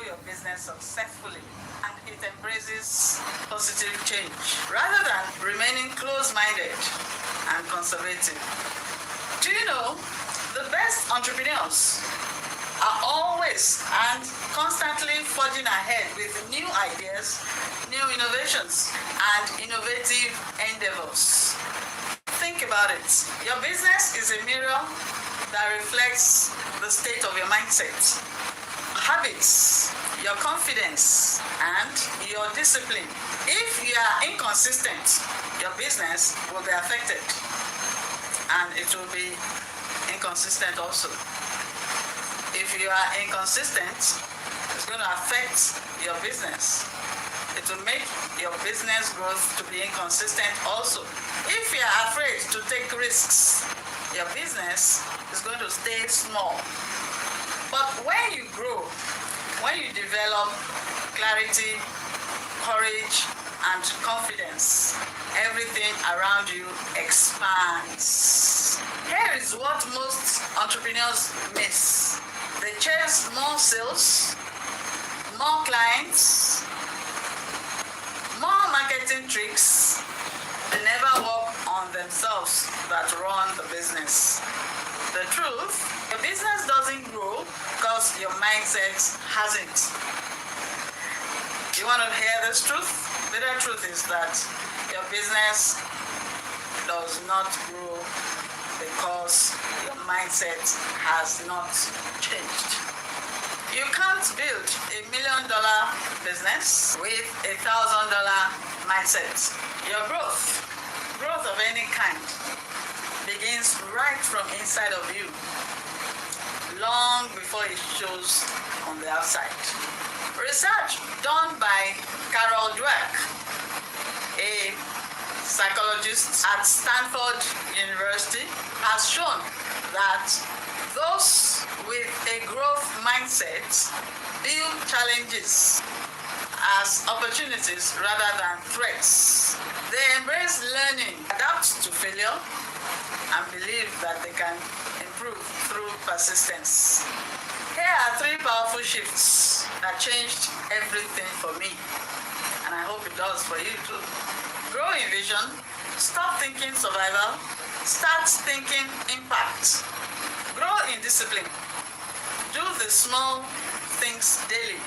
your business successfully and it embraces positive change rather than remaining close-minded and conservative. Do you know the best entrepreneurs are always and constantly forging ahead with new ideas, new innovations, and innovative endeavors. Think about it. Your business is a mirror that reflects the state of your mindset, habits, your confidence, and your discipline. If you are inconsistent, your business will be affected, and it will be inconsistent also. If you are inconsistent, it's going to affect your business. It will make your business growth to be inconsistent also. If you are afraid to take risks, your business is going to stay small. But when you grow, when you develop clarity, courage, and confidence, everything around you expands. Here is what most entrepreneurs miss. They chase more sales, more clients, more marketing tricks. They never work on themselves that run the business. The truth, your business doesn't grow because your mindset hasn't. You want to hear this truth? The real truth is that your business does not grow because your mindset has not changed. You can't build $1 million business with $1,000 mindset. Your growth of any kind, begins right from inside of you, long before it shows on the outside. Research done by Dweck, a psychologist at Stanford University, has shown that those with a growth mindset view challenges as opportunities rather than threats. They embrace learning, adapt to failure, and believe that they can improve through persistence. Here are 3 powerful shifts that changed everything for me, and I hope it does for you too. Grow in vision, stop thinking survival, start thinking impact. Grow in discipline. Do the small things daily,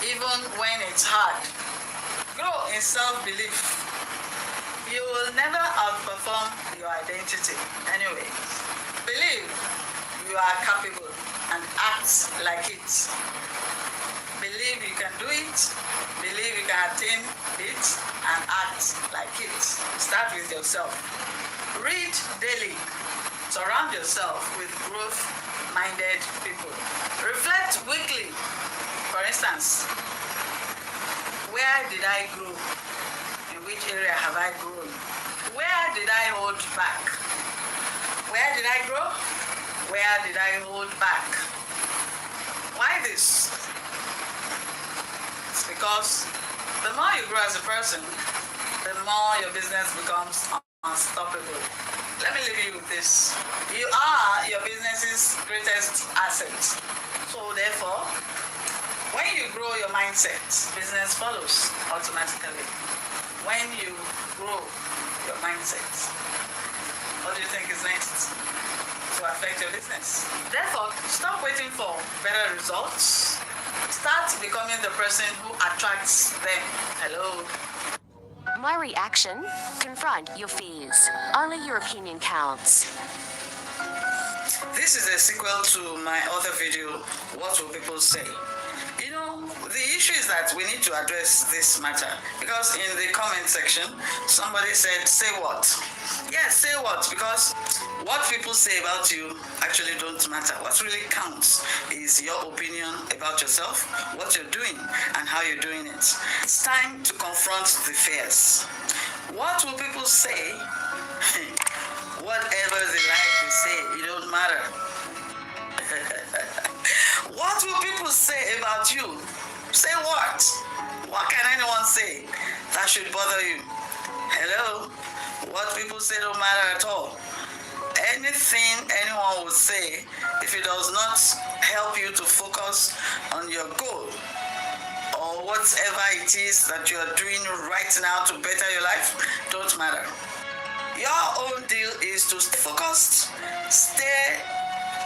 even when it's hard. Grow in self-belief. You will never outperform your identity anyway. Believe you are capable and act like it. Believe you can do it. Believe you can attain it and act like it. Start with yourself. Read daily. Surround yourself with growth-minded people. Reflect weekly. For instance, where did I grow? In which area have I grown? Where did I hold back? Where did I grow? Where did I hold back? Why this? It's because the more you grow as a person, the more your business becomes unstoppable. Let me leave you with this. You are your business's greatest asset. So therefore, when you grow your mindset, business follows automatically. When you grow your mindset, what do you think is next to affect your business? Therefore, stop waiting for better results. Start becoming the person who attracts them. Hello. My reaction? Confront your fears. Only your opinion counts. This is a sequel to my other video, What Will People Say? You know, the issue is that we need to address this matter because in the comment section, somebody said, say what? Yes, say what? Because what people say about you actually don't matter. What really counts is your opinion about yourself, what you're doing, and how you're doing it. It's time to confront the fears. What will people say? Whatever they like to say, it don't matter. What will people say about you? Say what? What can anyone say that should bother you? Hello? What people say don't matter at all. Anything anyone would say, if it does not help you to focus on your goal, whatever it is that you are doing right now to better your life, don't matter. Your own deal is to stay focused, stay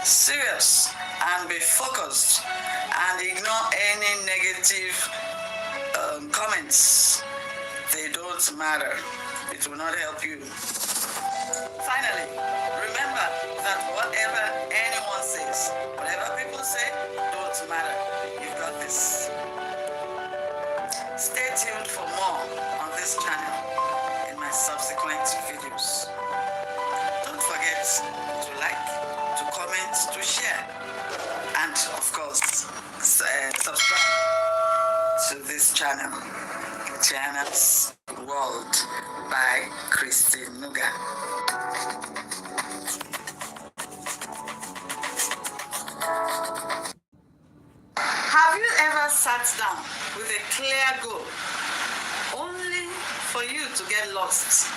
serious, and be focused, and ignore any negative comments. They don't matter. It will not help you. Finally, remember that whatever anyone says, whatever people say, don't matter. You've got this. Stay tuned for more on this channel in my subsequent videos. Don't forget to like, to comment, to share, and of course, subscribe to this channel, Channel's World by ChristyNuga. Have you ever sat down with a clear goal only for you to get lost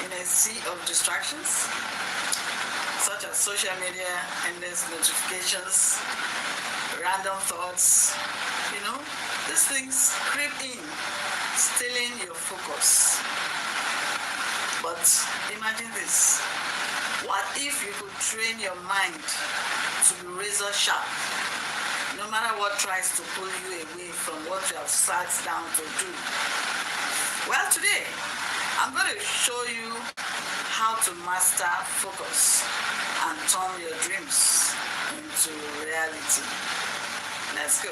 in a sea of distractions, such as social media, endless notifications, random thoughts? These things creep in, stealing your focus. But imagine this. What if you could train your mind to be razor sharp, no matter what tries to pull you away from what you have sat down to do? Well, today, I'm going to show you how to master focus and turn your dreams into reality. Let's go.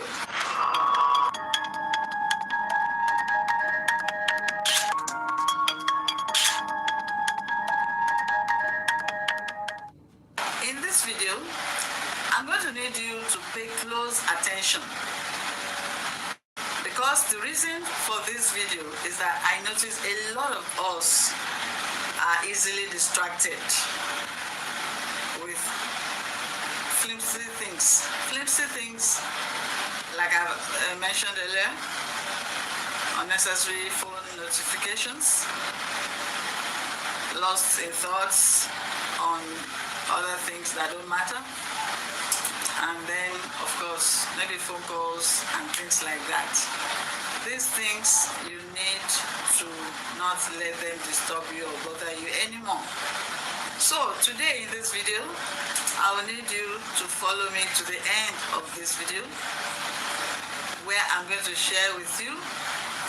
In this video, I'm going to need you to pay close attention, because the reason for this video is that I notice a lot of us are easily distracted with flimsy things like I mentioned earlier, unnecessary phone notifications, lost in thoughts on other things that don't matter, and then of course maybe phone calls and things like that. These things you need to not let them disturb you or bother you anymore. So today in this video, I will need you to follow me to the end of this video, where I'm going to share with you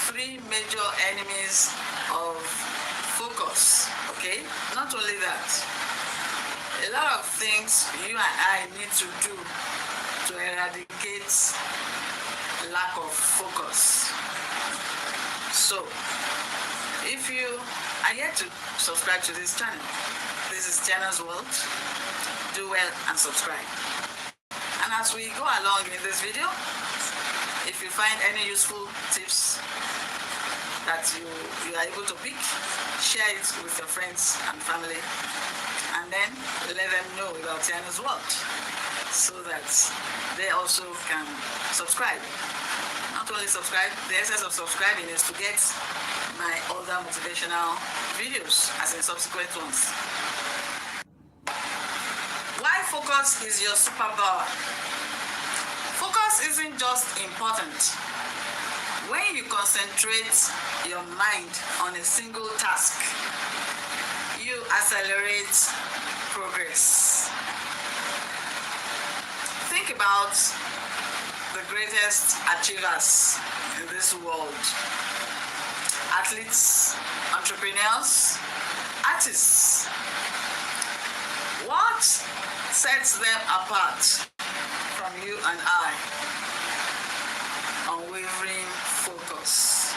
3 major enemies of focus. Okay? Not only that, a lot of things you and I need to do to eradicate lack of focus. So, if you are yet to subscribe to this channel, this is Channel's World, do well and subscribe. And as we go along in this video, if you find any useful tips that you are able to pick, share it with your friends and family, and then let them know about Channel's World so that they also can subscribe. Not only subscribe, the essence of subscribing is to get my other motivational videos as in subsequent ones. Why focus is your superpower? Focus isn't just important. When you concentrate your mind on a single task, you accelerate progress. Think about the greatest achievers in this world: athletes, entrepreneurs, artists. What sets them apart from you and I? Unwavering focus.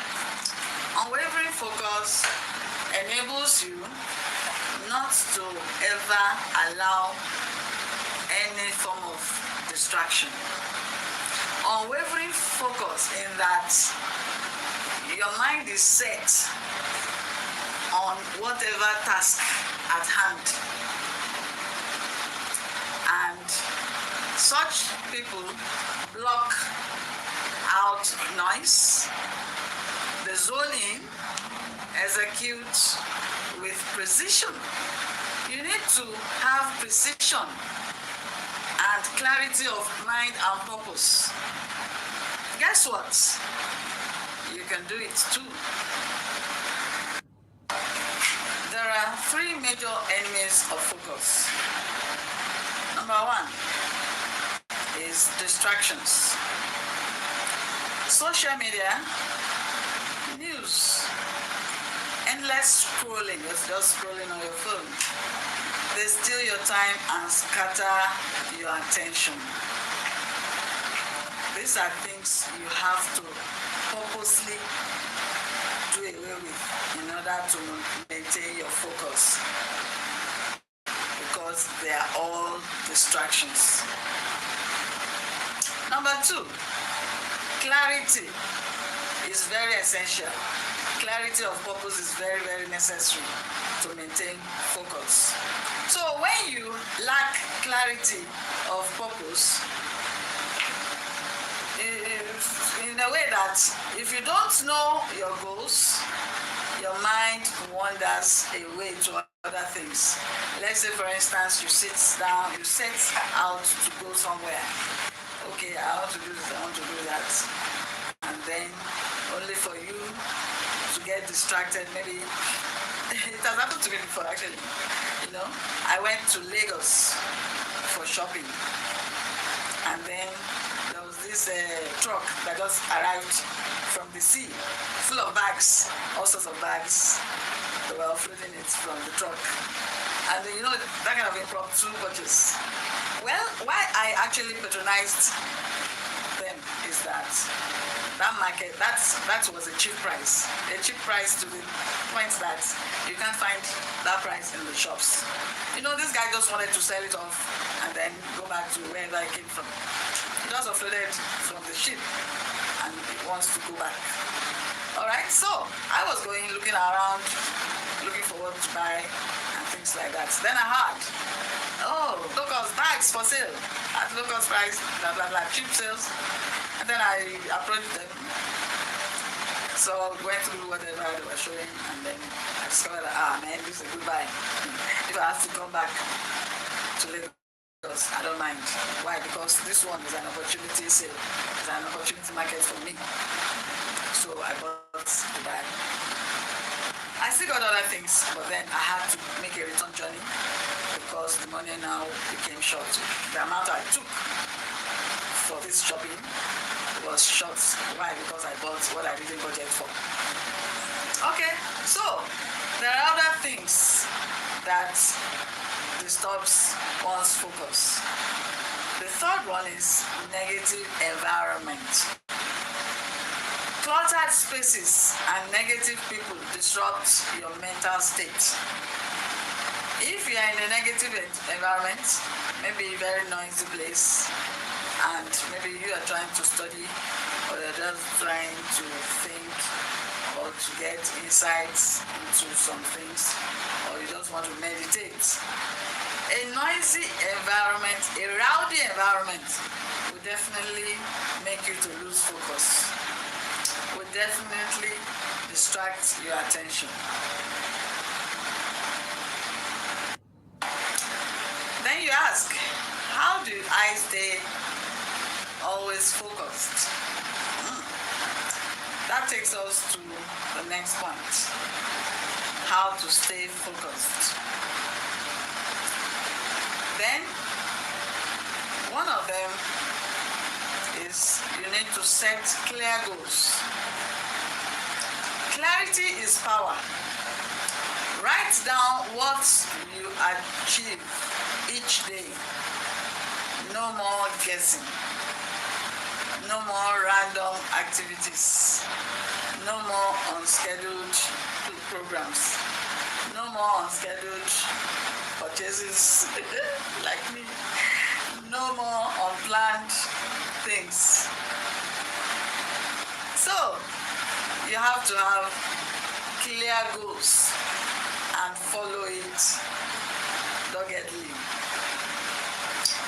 Unwavering focus enables you not to ever allow any form of distraction. Unwavering focus in that your mind is set on whatever task at hand. And such people block out noise, they zone in, execute with precision. You need to have precision and clarity of mind and purpose. Guess what? you can do it too. There are three major enemies of focus. Number one is distractions. Social media, news, endless scrolling. It's just scrolling on your phone. They steal your time and scatter your attention. These are things you have to purposely do away with in order to maintain your focus, because they are all distractions. Number two, clarity is very essential. Clarity of purpose is very, very necessary to maintain focus. So when you lack clarity of purpose, in a way that if you don't know your goals, your mind wanders away to other things. Let's say, for instance, you sit down, you set out to go somewhere. Okay, I want to do this, I want to do that. And then only for you to get distracted. Maybe it has happened to me before, actually. You know, I went to Lagos for shopping, and then there was this truck that just arrived from the sea, full of bags, all sorts of bags. They were offloading it from the truck. And you know, that kind of impromptu purchase. Well, why I actually patronized them is that market, that was a cheap price. A cheap price to the point that you can't find that price in the shops. You know, this guy just wanted to sell it off and then go back to wherever he came from. He just offloaded from the ship and he wants to go back. Alright, so I was going, looking around, looking for what to buy and things like that. Then I heard, oh, low-cost bags for sale at low-cost price, blah, blah, blah, cheap sales. And then I approached them. So I went through whatever they were showing, and then I discovered that, man, this is a good buy. If I have to come back to Lagos, I don't mind. Why? Because this one is an opportunity sale. It's an opportunity market for me. So I bought the bag. I still got other things, but then I had to make a return journey because the money now became short. The amount I took for this shopping was short. Why? Because I bought what I didn't budget for. Okay, so there are other things that disturbs one's focus. The third one is negative environment. Cluttered spaces and negative people disrupt your mental state. If you are in a negative environment, maybe a very noisy place, and maybe you are trying to study, or you're just trying to think, or to get insights into some things, or you just want to meditate, a noisy environment, a rowdy environment will definitely make you to lose focus. Will definitely distract your attention. Then you ask, how do I stay always focused? That takes us to the next point. How to stay focused. Then, one of them is you need to set clear goals. Clarity is power. Write down what you achieve each day. No more guessing. No more random activities. No more unscheduled programs. No more unscheduled purchases like me. No more unplanned things. So, you have to have clear goals and follow it doggedly.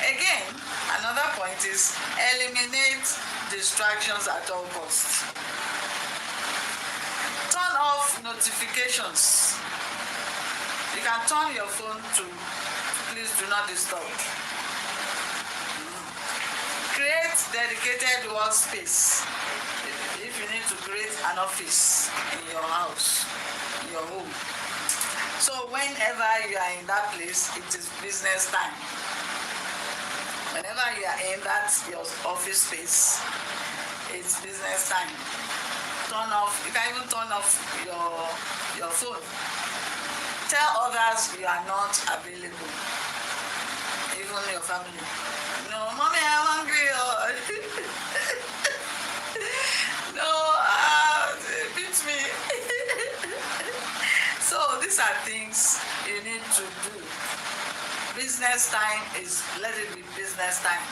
Again, another point is eliminate distractions at all costs. Turn off notifications. You can turn your phone to please do not disturb. Create dedicated workspace. If you need to create an office in your house, in your home. So whenever you are in that place, it is business time. Whenever you are in that your office space, it's business time. Turn off, you can even turn off your phone. Tell others you are not available, even your family. No, mommy, I'm hungry. No, beat me. So these are things you need to do. Business time is, let it be business time.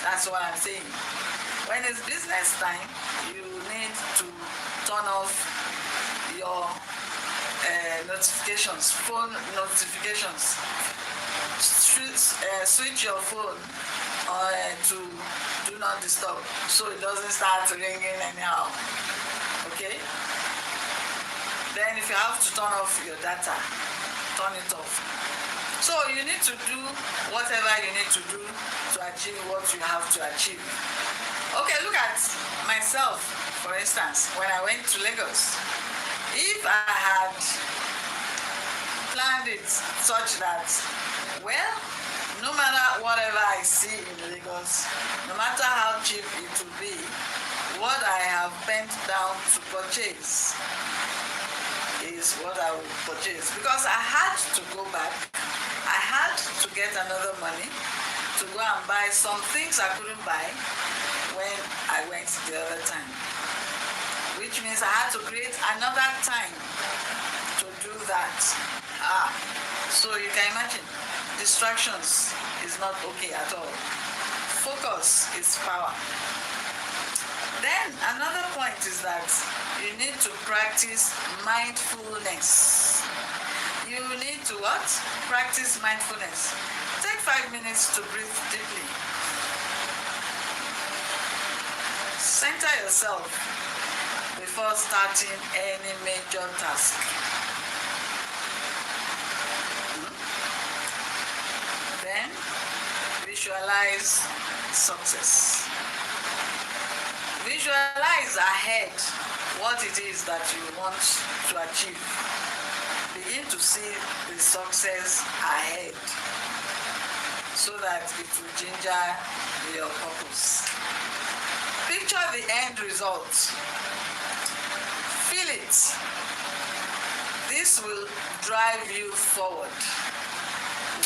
That's what I'm saying. When it's business time, you need to turn off your notifications, phone notifications. Switch your phone to do not disturb, so it doesn't start ringing anyhow. Okay? Then if you have to turn off your data, turn it off. So you need to do whatever you need to do to achieve what you have to achieve. Okay, look at myself, for instance, when I went to Lagos. If I had planned it such that, well, no matter whatever I see in Lagos, no matter how cheap it will be, what I have bent down to purchase is what I will purchase. Because I had to go back, I had to get another money to go and buy some things I couldn't buy when I went the other time. Which means I had to create another time to do that. So you can imagine, distractions is not okay at all. Focus is power. Then another point is that you need to practice mindfulness. You need to what? Practice mindfulness. Take 5 minutes to breathe deeply. Center yourself before starting any major task. Then visualize success. Visualize ahead what it is that you want to achieve. Begin to see the success ahead so that it will ginger your purpose. Picture the end result. Feel it. This will drive you forward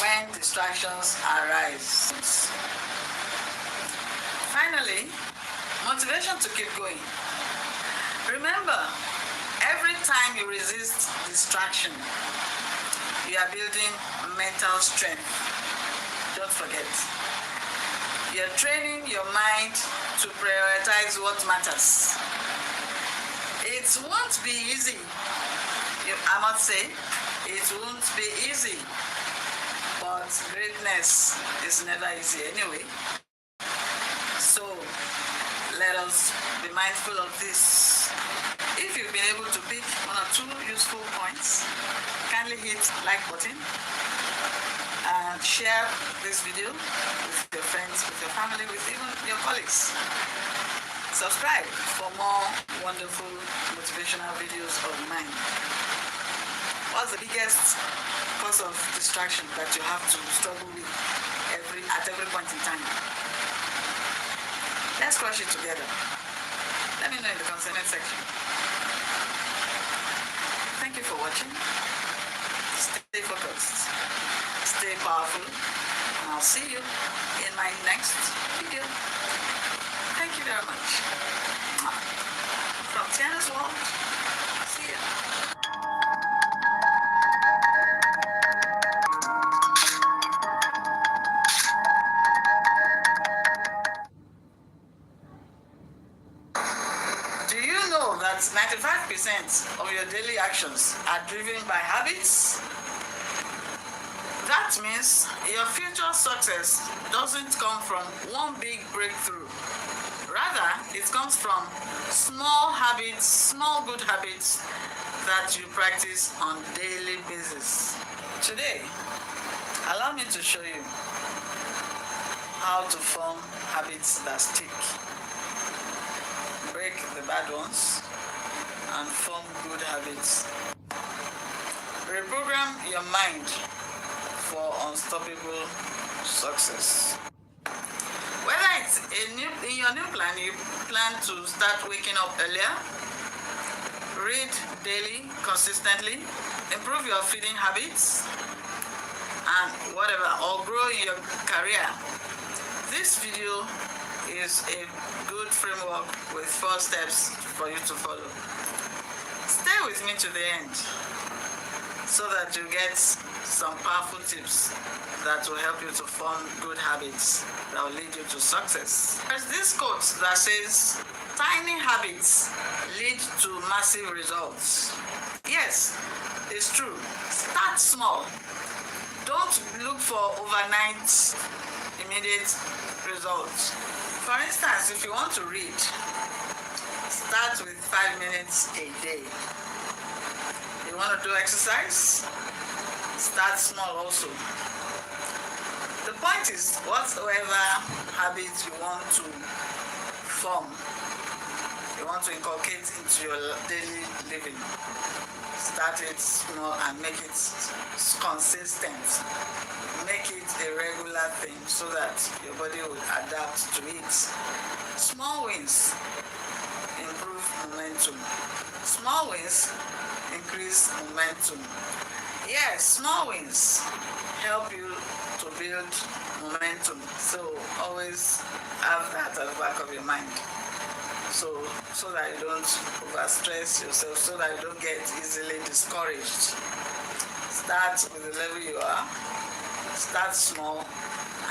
when distractions arise. Finally, motivation to keep going. Remember, every time you resist distraction, you are building mental strength. Don't forget. You're training your mind to prioritize what matters. It won't be easy. I must say, it won't be easy. But greatness is never easy anyway. So let us be mindful of this. If you've been able to pick 1 or 2 useful points, kindly hit like button and share this video with your friends, with your family, with even your colleagues. Subscribe for more wonderful motivational videos of mine. What's the biggest cause of distraction that you have to struggle with at every point in time? Let's crush it together. Let me know in the comment section. Thank you for watching. Stay focused. Stay powerful. And I'll see you in my next video. Thank you very much. From Tiana's World. See you. Do you know that 95% of your daily actions are driven by habits? That means your future success doesn't come from one big breakthrough. Rather, it comes from small habits, small good habits that you practice on a daily basis. Today, allow me to show you how to form habits that stick. Break the bad ones and form good habits. Reprogram your mind for unstoppable success. Whether it's in your new plan, you plan to start waking up earlier, read daily consistently, improve your feeding habits, and whatever, or grow in your career, this video is a good framework with 4 steps for you to follow. Stay with me to the end so that you get some powerful tips that will help you to form good habits that will lead you to success. There's this quote that says, tiny habits lead to massive results. Yes, it's true. Start small. Don't look for overnight immediate results. For instance, if you want to read, start with 5 minutes a day. You want to do exercise? Start small also. The point is, whatsoever habits you want to form, you want to inculcate into your daily living, start it small and make it consistent. Make it a regular thing so that your body will adapt to it. Small wins improve momentum. Small wins increase momentum. Yes, small wins help you to build momentum. So always have that at the back of your mind. So that you don't overstress yourself, so that you don't get easily discouraged. Start with the level you are. Start small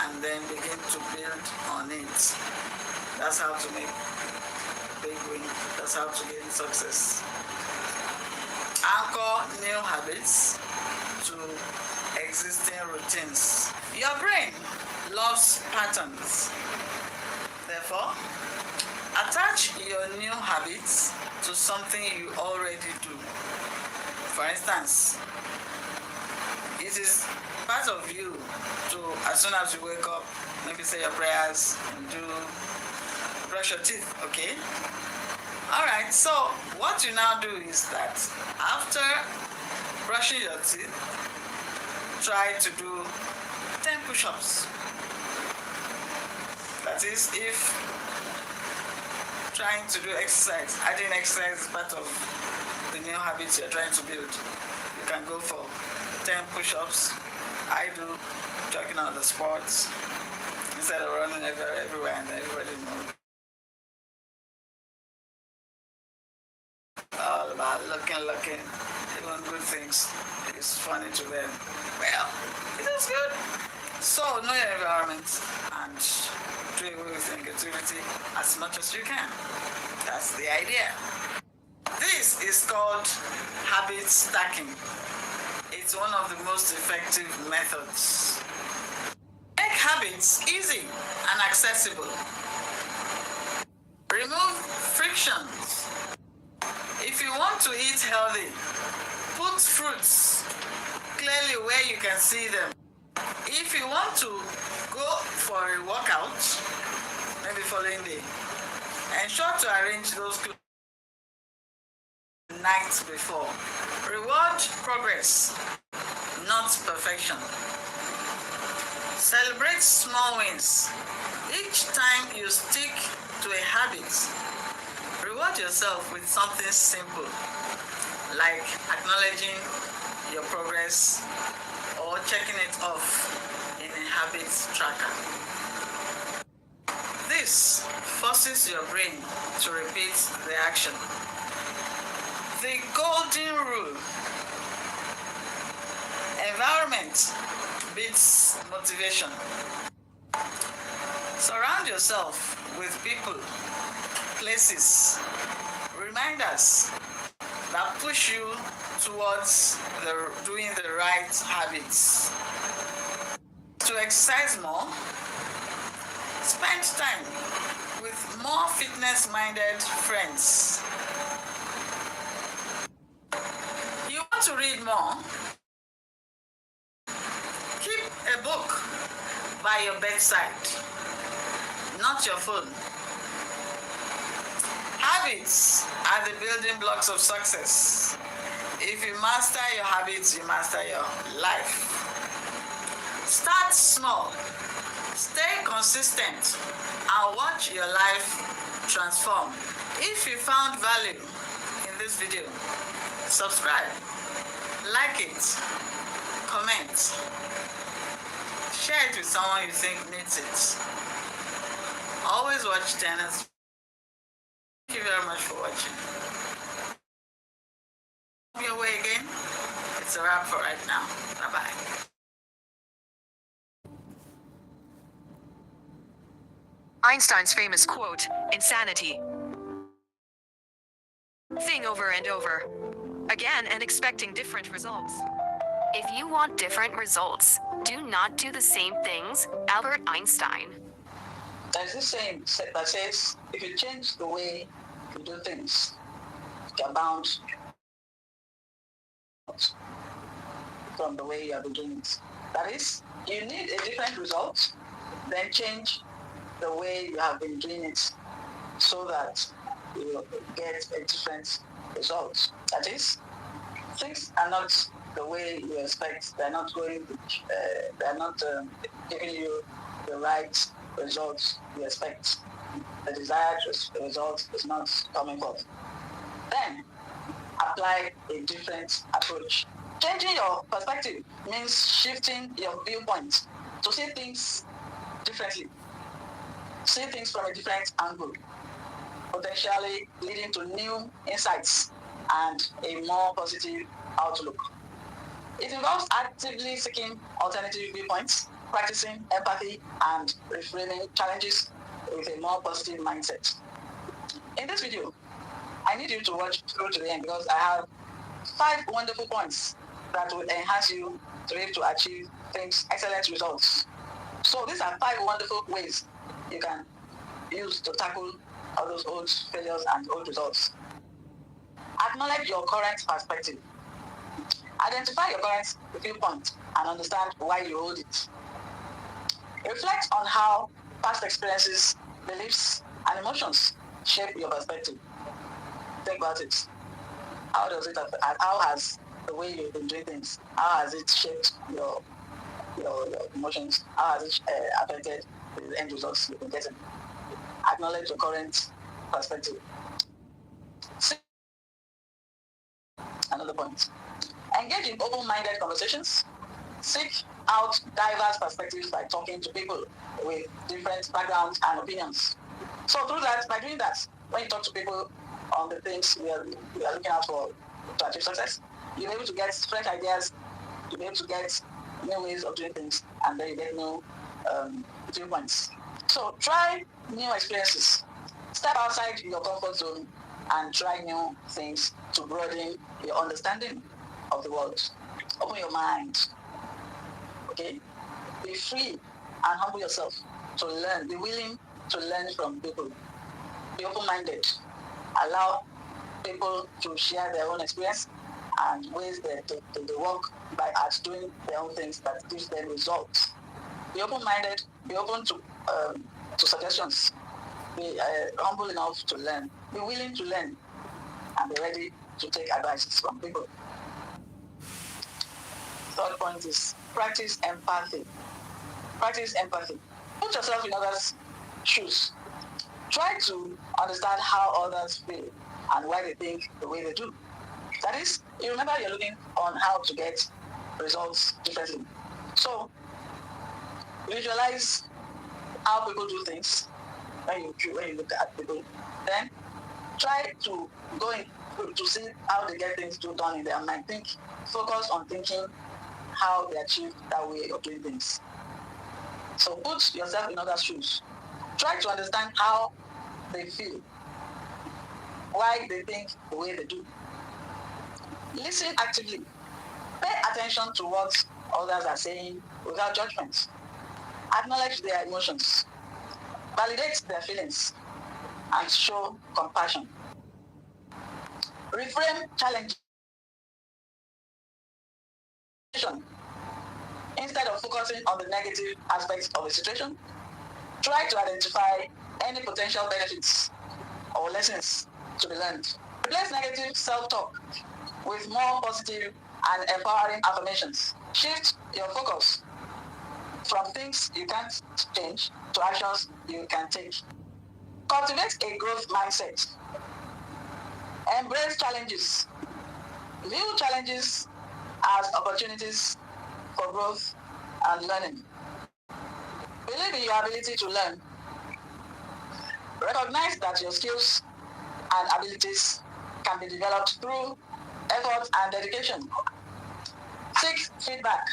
and then begin to build on it. That's how to make big win. That's how to gain success. Anchor new habits to existing routines. Your brain loves patterns. Therefore, attach your new habits to something you already do. For instance, it is part of you to, as soon as you wake up, maybe say your prayers and brush your teeth, okay? Alright, so what you now do is that after brushing your teeth, try to do 10 push-ups. That is, if trying to do exercise, adding exercise is part of the new habits you're trying to build, you can go for 10 push-ups. I do jogging on the sports instead of running everywhere and everybody knows. All about looking, even good things is funny to them. Well, it is good. So know your environment and do away with negativity as much as you can. That's the idea. This is called habit stacking. It's one of the most effective methods. Make habits easy and accessible. Remove frictions. If you want to eat healthy, put fruits clearly where you can see them. If you want to go for a workout, maybe following day, ensure to arrange those clothes nights before. Reward progress, not perfection. Celebrate small wins. Each time you stick to a habit, reward yourself with something simple, like acknowledging your progress or checking it off in a habit tracker. This forces your brain to repeat the action. The golden rule: environment beats motivation. Surround yourself with people, places, reminders that push you towards doing the right habits. To exercise more, spend time with more fitness-minded friends. You want to read more? Keep a book by your bedside, not your phone. Have Habits are the building blocks of success. If you master your habits, you master your life. Start small, stay consistent, and watch your life transform. If you found value in this video, subscribe, like it, comment, share it with someone you think needs it. Always watch tennis. Thank you very much for watching. Your way again. It's a wrap for right now. Bye-bye. Einstein's famous quote, insanity. Thing over and over again and expecting different results. If you want different results, do not do the same things. Albert Einstein. There's this saying that says, if you change the way you do things, you're bound from the way you have been doing it. That is, you need a different result, then change the way you have been doing it so that you will get a different result. That is, things are not the way you expect. They're not going. They're not giving you the right results you expect. The desired result is not coming forth. Then apply a different approach. Changing your perspective means shifting your viewpoint to see things differently. See things from a different angle, potentially leading to new insights and a more positive outlook. It involves actively seeking alternative viewpoints, practicing empathy, and reframing challenges with a more positive mindset. In this video, I need you to watch through to the end because I have 5 wonderful points that will enhance you to be able to achieve things, excellent results. So these are 5 wonderful ways you can use to tackle all those old failures and old results. Acknowledge your current perspective. Identify your current viewpoint and understand why you hold it. Reflect on how past experiences, beliefs, and emotions shape your perspective. Think about it. How does it affect, how has the way you've been doing things, how has it shaped your emotions? How has it affected the end results you've been getting? Acknowledge your current perspective. Another point. Engage in open-minded conversations. Seek out diverse perspectives by talking to people with different backgrounds and opinions. So through that, by doing that, when you talk to people on the things we are looking out for to achieve success, you're able to get fresh ideas, you're able to get new ways of doing things, and then you get new viewpoints. So try new experiences. Step outside your comfort zone and try new things to broaden your understanding of the world. Open your mind. Okay? Be free and humble yourself to learn. Be willing to learn from people. Be open-minded. Allow people to share their own experience and ways that they work by at doing their own things that gives them results. Be open-minded. Be open to suggestions. Be humble enough to learn. Be willing to learn and be ready to take advice from people. Third point is practice empathy. Practice empathy. Put yourself in others' shoes. Try to understand how others feel and why they think the way they do. That is, you remember you're looking on how to get results differently. So, visualize how people do things when you look at people. Then, try to go in to see how they get things done in their mind. Focus on thinking how they achieve that way of doing things. So put yourself in others' shoes. Try to understand how they feel, why they think the way they do. Listen actively. Pay attention to what others are saying without judgment. Acknowledge their emotions. Validate their feelings and show compassion. Reframe challenges. Instead of focusing on the negative aspects of the situation, try to identify any potential benefits or lessons to be learned. Replace negative self-talk with more positive and empowering affirmations. Shift your focus from things you can't change to actions you can take. Cultivate a growth mindset. Embrace challenges. View challenges as opportunities for growth and learning. Believe in your ability to learn. Recognize that your skills and abilities can be developed through effort and dedication. Seek feedback.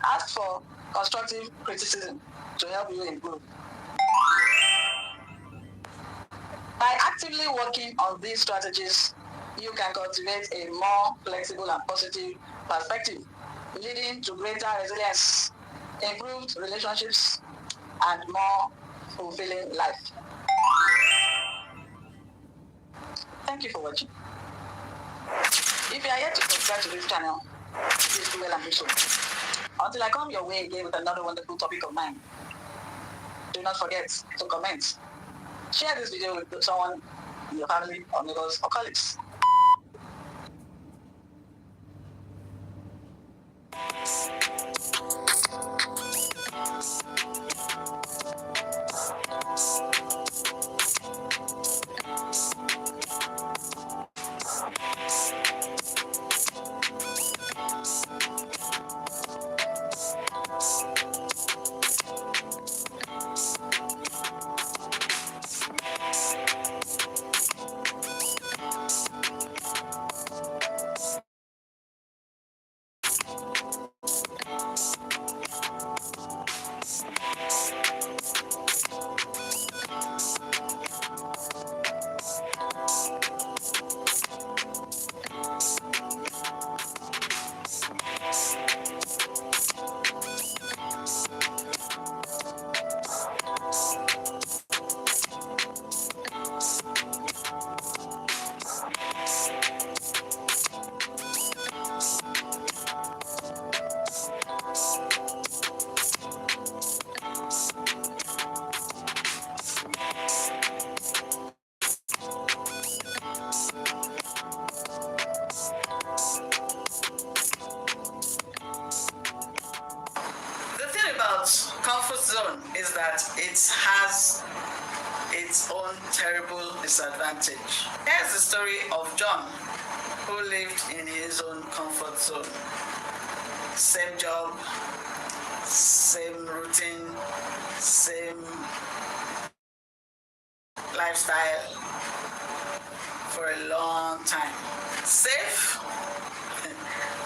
Ask for constructive criticism to help you improve. By actively working on these strategies, you can cultivate a more flexible and positive perspective, leading to greater resilience, improved relationships, and more fulfilling life. Thank you for watching. If you are yet to subscribe to this channel, please do well and do so. Until I come your way again with another wonderful topic of mine, do not forget to comment. Share this video with someone in your family or neighbors or colleagues. Comfort zone is that it has its own terrible disadvantage. Here's the story of John, who lived in his own comfort zone. Same job, same routine, same lifestyle for a long time. Safe?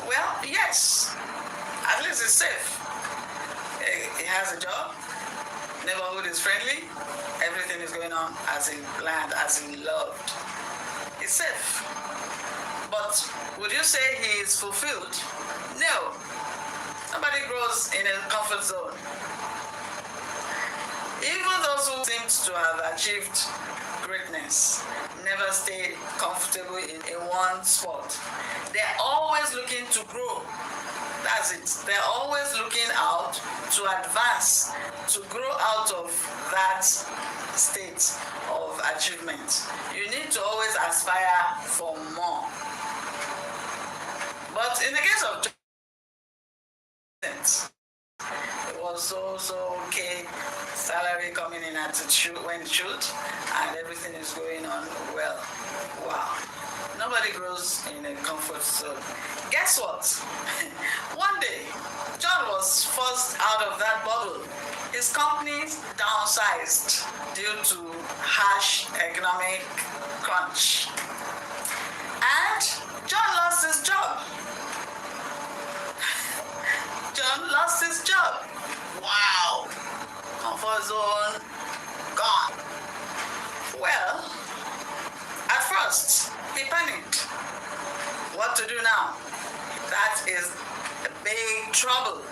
Well, yes, at least it's safe. He has a job, neighborhood is friendly, everything is going on as he planned, as he loved. It's safe. But would you say he is fulfilled? No. Nobody grows in a comfort zone. Even those who seem to have achieved greatness never stay comfortable in one spot. They're always looking to grow. That's it. They're always looking out to advance, to grow out of that state of achievement. You need to always aspire for more. But in the case of it was so okay, salary coming in at it should, when it should, and everything is going on well. Wow. Nobody grows in a comfort zone. Guess what? One day, John was forced out of that bubble. His company downsized due to harsh economic crunch. And John lost his job. John lost his job. Wow. Comfort zone gone. Well, at first, he panicked. What to do now? That is a big trouble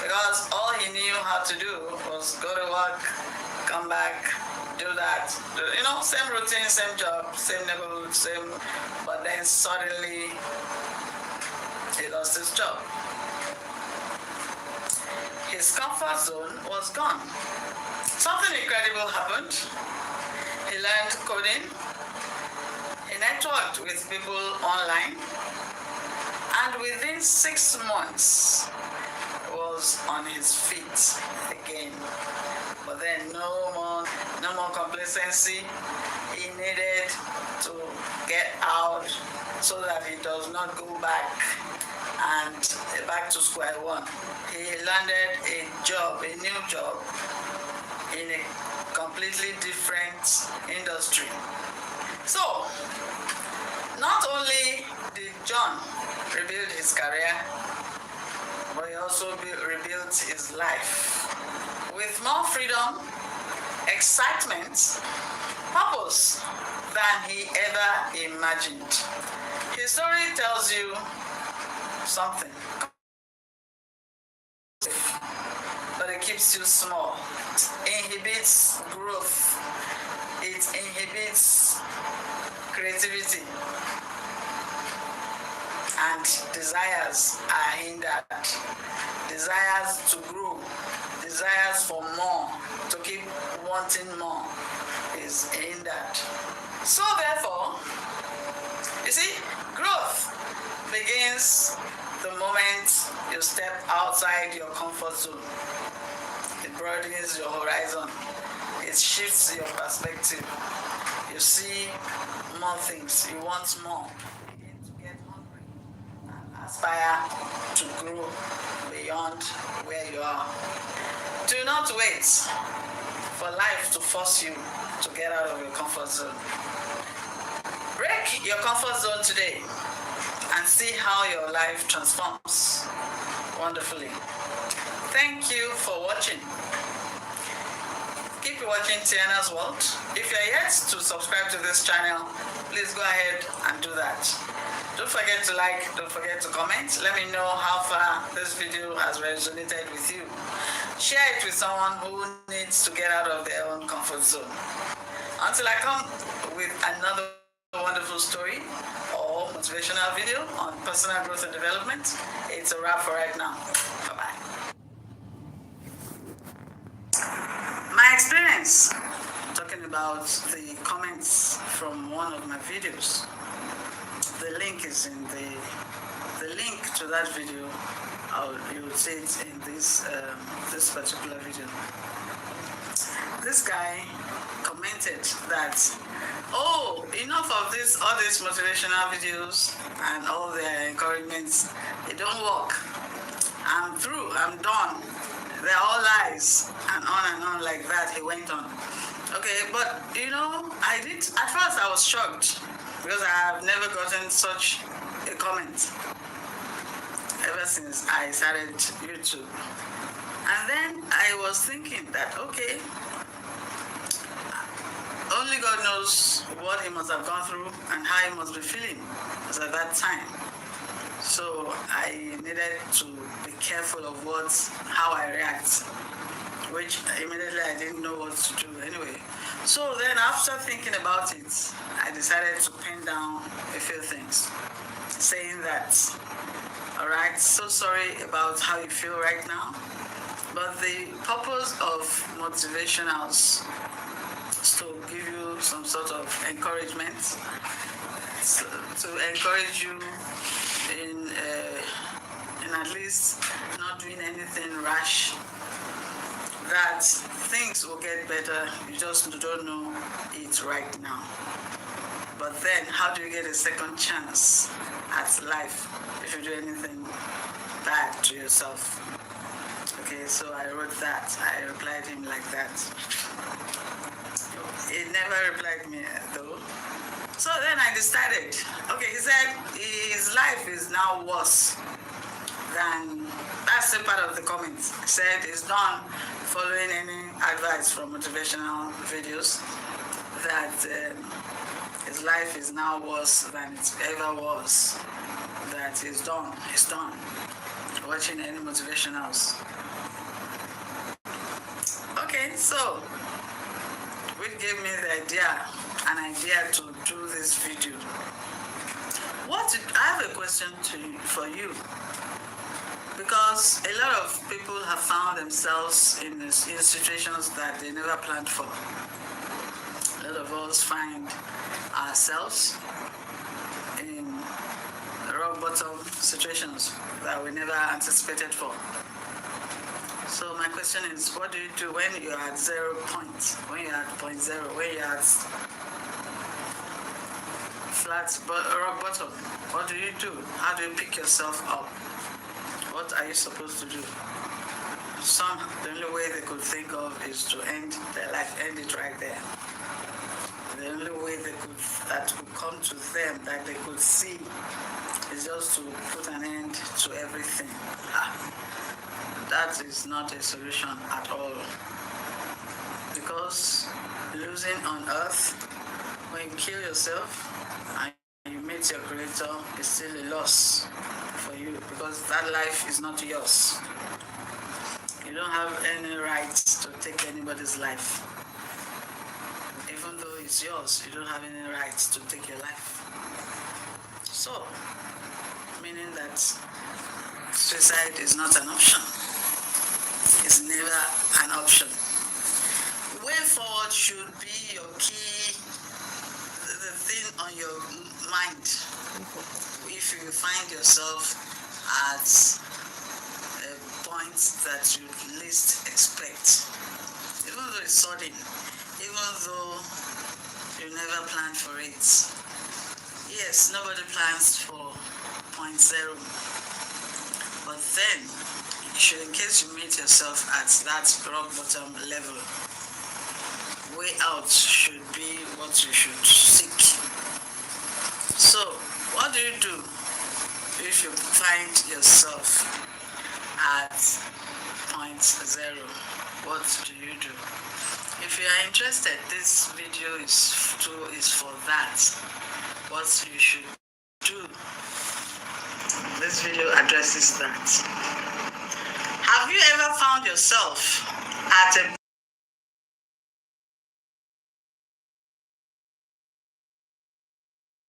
because all he knew how to do was go to work, come back, do that. Same routine, same job, same neighborhood, same. But then suddenly, he lost his job. His comfort zone was gone. Something incredible happened. He learned coding, contact with people online, and within 6 months was on his feet again. But then no more complacency. He needed to get out so that he does not go back to square one. He landed a new job in a completely different industry. So, not only did John rebuild his career, but he also rebuilt his life with more freedom, excitement, purpose than he ever imagined. His story tells you something, but it keeps you small. It inhibits growth. It inhibits creativity. And desires are hindered. Desires to grow, desires for more, to keep wanting more is hindered. So therefore, you see, growth begins the moment you step outside your comfort zone. It broadens your horizon. It shifts your perspective. You see more things. You want more. You begin to get hungry and aspire to grow beyond where you are. Do not wait for life to force you to get out of your comfort zone. Break your comfort zone today and see how your life transforms wonderfully. Thank you for watching. Keep watching Tiana's World. If you're yet to subscribe to this channel, please go ahead and do that. Don't forget to like, don't forget to comment. Let me know how far this video has resonated with you. Share it with someone who needs to get out of their own comfort zone. Until I come with another wonderful story or motivational video on personal growth and development, it's a wrap for right now. Bye-bye. My experience talking about the comments from one of my videos. The link is in the link to that video. You will see it in this particular video. This guy commented that, oh, enough of all these motivational videos and all their encouragements. It don't work. I'm through. I'm done. They're all lies, and on like that. He went on. Okay, but at first I was shocked because I have never gotten such a comment ever since I started YouTube. And then I was thinking that, okay, only God knows what he must have gone through and how he must be feeling at that time. So I needed to be careful of how I react, which immediately I didn't know what to do anyway. So then after thinking about it, I decided to pin down a few things, saying that, all right, so sorry about how you feel right now, but the purpose of motivationals is to give you some sort of encouragement, to encourage you in at least not doing anything rash, that things will get better. You just don't know it right now. But then, how do you get a second chance at life if you do anything bad to yourself? Okay, so I wrote that. I replied him like that. He never replied me though. So then I decided, okay, he said his life is now worse than, that's the part of the comment. He said he's done following any advice from motivational videos, that his life is now worse than it ever was, that he's done watching any motivationals. Okay, so which gave me an idea to do this video. I have a question for you, because a lot of people have found themselves in situations that they never planned for. A lot of us find ourselves bottom situations that we never anticipated for. So my question is, what do you do when you're at 0 point, when you're at point zero, when you're at flat rock bottom? What do you do? How do you pick yourself up? What are you supposed to do? Some, the only way they could think of is to end their life, end it right there. The only way that could come to them, that they could see, is just to put an end to everything. That is not a solution at all. Because losing on earth, when you kill yourself and you meet your creator, is still a loss for you, because that life is not yours. You don't have any right to take anybody's life. Even though it's yours, you don't have any right to take your life. So, meaning that suicide is not an option. It's never an option. Way forward should be your key, the thing on your mind. If you find yourself at a point that you least expect, even though it's sudden, even though you never planned for it. Yes, nobody plans for point zero. But then, in case you meet yourself at that rock bottom level, way out should be what you should seek. So, what do you do if you find yourself at point zero? What do you do? If you are interested, this video is for that. What you should do. This video addresses that. Have you ever found yourself at a